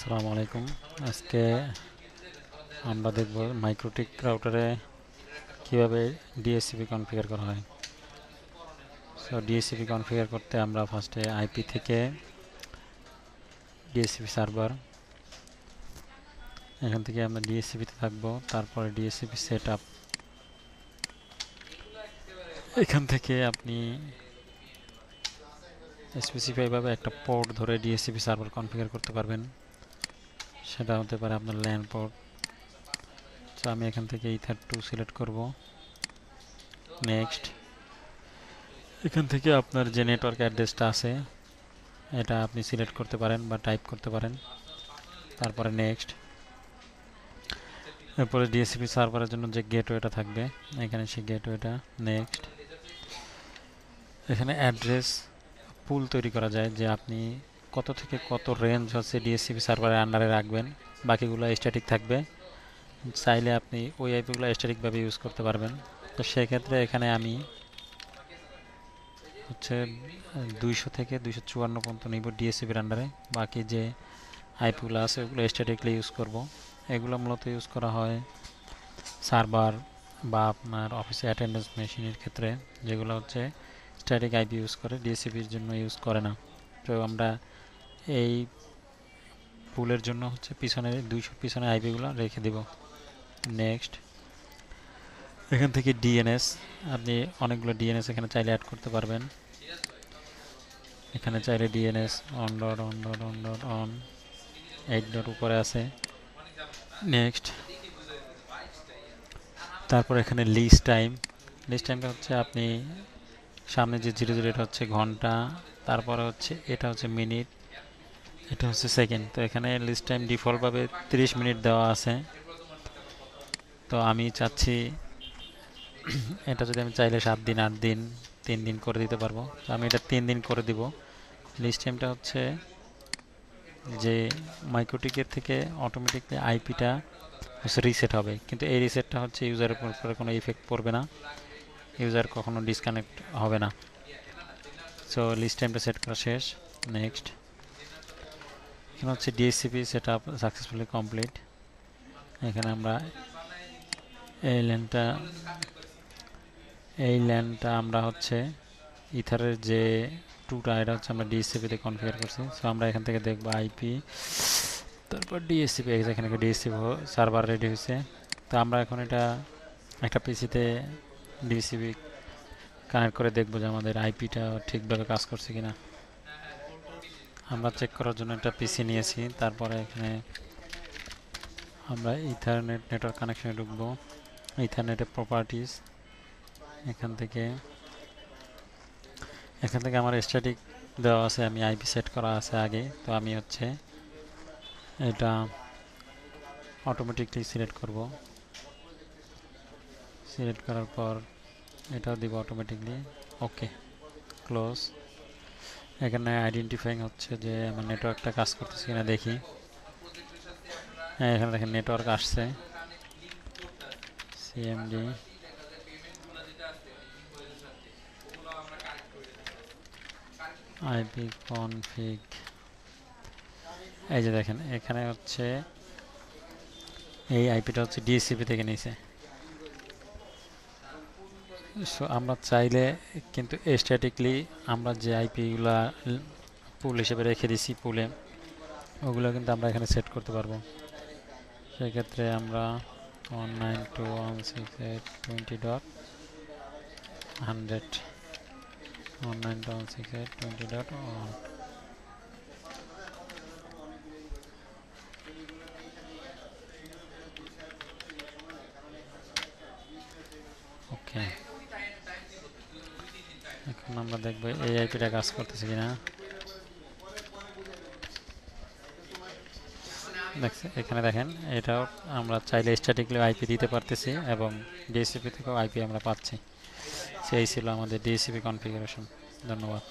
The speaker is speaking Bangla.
আসসালামু আলাইকুম। আজকে আমরা দেখব মাইক্রোটিক রাউটারে কিভাবে ডিএসসিপি কনফিগার করা হয়। সো ডিএসসিপি কনফিগার করতে আমরা ফার্স্টে আইপি থেকে ডিএসসিপি সার্ভার, এখান থেকে আমরা ডিএসসিপিতে থাকবো। তারপরে ডিএসসিপি সেট আপ, এখান থেকে আপনি স্পেসিফাইভাবে একটা পোর্ট ধরে ডিএসসিপি সার্ভার কনফিগার করতে পারবেন। সেটা হতে পারে আপনার ল্যান পোর্ট। তো আমি এখান থেকে ইথার 2 সিলেক্ট করব। নেক্সট, এখান থেকে আপনার যে নেটওয়ার্ক অ্যাড্রেসটা আছে এটা আপনি সিলেক্ট করতে পারেন বা টাইপ করতে পারেন। তারপরে নেক্সট, এরপরে ডিএসসিপি সার্ভারের জন্য যে গেটওয়েটা থাকবে এখানে সেই গেটওয়েটা। নেক্সট, এখানে অ্যাড্রেস পুল তৈরি করা যায় যে আপনি কত থেকে কত রেঞ্জ হচ্ছে ডিএসসিপি সার্ভারের আন্ডারে রাখবেন, বাকিগুলো স্ট্যাটিক থাকবে। চাইলে আপনি ওই আইপিগুলো স্ট্যাটিকভাবে ইউজ করতে পারবেন। তো সেক্ষেত্রে এখানে আমি হচ্ছে 200 থেকে 254 পর্যন্ত নিব ডিএসসিপির আন্ডারে। বাকি যে আইপিগুলো আছে ওগুলো স্ট্যাটিকলি ইউজ করব। এগুলো মূলত ইউজ করা হয় সার্ভার বা আপনার অফিসে অ্যাটেন্ডেন্স মেশিনের ক্ষেত্রে, যেগুলো হচ্ছে স্ট্যাটিক আইপি ইউজ করে, ডিএসসিপির জন্য ইউজ করে না। তো আমরা এই পুলের জন্য হচ্ছে পিছনে 200 পিছনে আইপিগুলো রেখে দেব। নেক্সট, এখান থেকে ডিএনএস, আপনি অনেকগুলো ডিএনএস এখানে চাইলে অ্যাড করতে পারবেন। এখানে চাইলে DNS on dot on dot on dot on 8 dot উপরে আছে। নেক্সট, তারপর এখানে লিস্ট টাইমটা হচ্ছে আপনি সামনে যে 00 এটা হচ্ছে ঘন্টা, তারপরে হচ্ছে এটা হচ্ছে মিনিট, এটা হচ্ছে সেকেন্ড। তো এখানে লিস্ট টাইম ডিফল্টভাবে 30 মিনিট দেওয়া আছে। তো আমি চাচ্ছি এটা যদি আমি চাইলে 7 দিন 8 দিন 3 দিন করে দিতে পারবো। তো আমি এটা 3 দিন করে দিব। লিস্ট টাইমটা হচ্ছে যে মাইক্রোটিকের থেকে অটোমেটিকলি আইপিটা হচ্ছে রিসেট হবে, কিন্তু এই রিসেটটা হচ্ছে ইউজারের উপরে কোনো ইফেক্ট পড়বে না, ইউজার কখনো ডিসকানেক্ট হবে না। সো লিস্ট টাইমটা সেট করা শেষ। নেক্সট, এখানে হচ্ছে DSCP set up successfully complete. এখানে আমরা এই ল্যানটা আমরা হচ্ছে ইথারের যে 2টা এটা হচ্ছে আমরা ডিএসসিপিতে কনফিগার করছি। সো আমরা এখান থেকে দেখবো আইপি, তারপর ডিএসসিপি, এখানে ডিএসসিপি সার্ভার রেডি হয়েছে। তো আমরা এখন এটা একটা পিসিতে ডিএসসিপি কানেক্ট করে দেখবো যে আমাদের আইপিটা ঠিকভাবে কাজ করছে কিনা। আমরা চেক করার জন্য একটা পিসি নিয়েছি। তারপরে এখানে আমরা ইথারনেট নেটওয়ার্ক কানেকশনে ঢুকবো। ইথারনেটের প্রপার্টিস, এখান থেকে আমার স্ট্যাটিক দেওয়া আছে, আমি আইপি সেট করা আছে আগে। তো আমি হচ্ছে এটা অটোমেটিকলি সিলেক্ট করব। সিলেক্ট করার পর এটাও দিব অটোমেটিকলি। ওকে, ক্লোজ। এখানে আইডেন্টিফাইং হচ্ছে যে আমার নেটওয়ার্কটা কাজ করতেছে কিনা দেখি। হ্যাঁ, এখানে দেখেন নেটওয়ার্ক আসছে। সিএমডি আইপি কনফিগ, এই যে দেখেন এখানে হচ্ছে এই আইপিটা হচ্ছে ডিএসসিপি থেকে নিয়েছে। সো আমরা চাইলে কিন্তু স্ট্যাটিকলি আমরা যে আইপিগুলা পুল হিসেবে রেখে দিছি পুলে, ওগুলো কিন্তু আমরা এখানে সেট করতে পারবো। সেক্ষেত্রে আমরা 192.168.20.100 192.168.20.1 ওকে। এখন আমরা দেখবো এই আইপিটা কাজ করতেছে কিনা। এখানে দেখেন এটাও আমরা চাইলে স্ট্যাটিকলি আইপি দিতে পারতেছি এবং ডিএসসিপি থেকেও আইপি আমরা পাচ্ছি। সেই ছিল আমাদের ডিএসসিপি কনফিগারেশন। ধন্যবাদ।